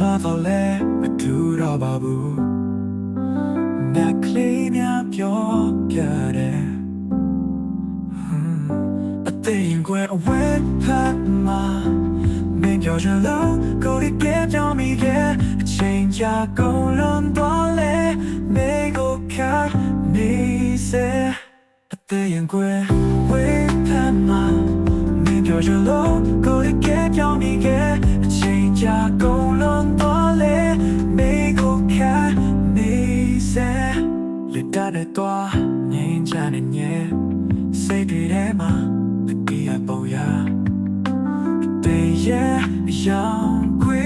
တော့လဲမတူတော့ပါဘူးနက်ကလေးများပြောပြတယ်အသေးရင်ကွယ်အဝဲဖတ်မှာမင်းပြောချင်လို့ကိုယ်ကပြောမိခဲ့အချိန်ကြာကုန်လွန်သွားလဲနေကိုခါနေစေအသေးရင်ကွယ်ဝဲဖတ်မှာမင်းပြောချင်လို့ကိုယ်ကပြောမိခဲ့အချိန်ကြာကုန်လွန်သွားလဲနေကိုခါနေစေလက်တတဲ့တော့ငင်းချနေညဲစိတ်တွေထဲမှာဒီအပေါ်ရတဲ့ရဲ့ရောင်ခွေ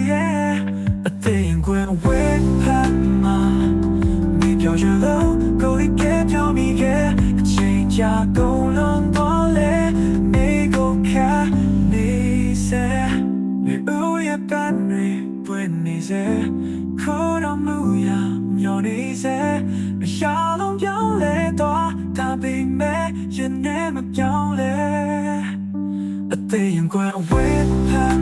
ရဲ့အသေးရင်ကွယ်ဝဲဖတ်မှာမင်းပြောချင်လို့ကိုယ်ကပြောမိခဲ့အချိန်ကြာကုန်လွန်သွားလဲနေကိုခါနေစေနေဦးရကန်နေပွင့်နေစေခေါ်တော်မူရမျောနေစေအရှာလုံးပြောင်းလဲတော့ဒါပေမဲ့ရင်ထဲမပြောင်းလဲအသေးရင်ကွယ်အဝဲဖတ်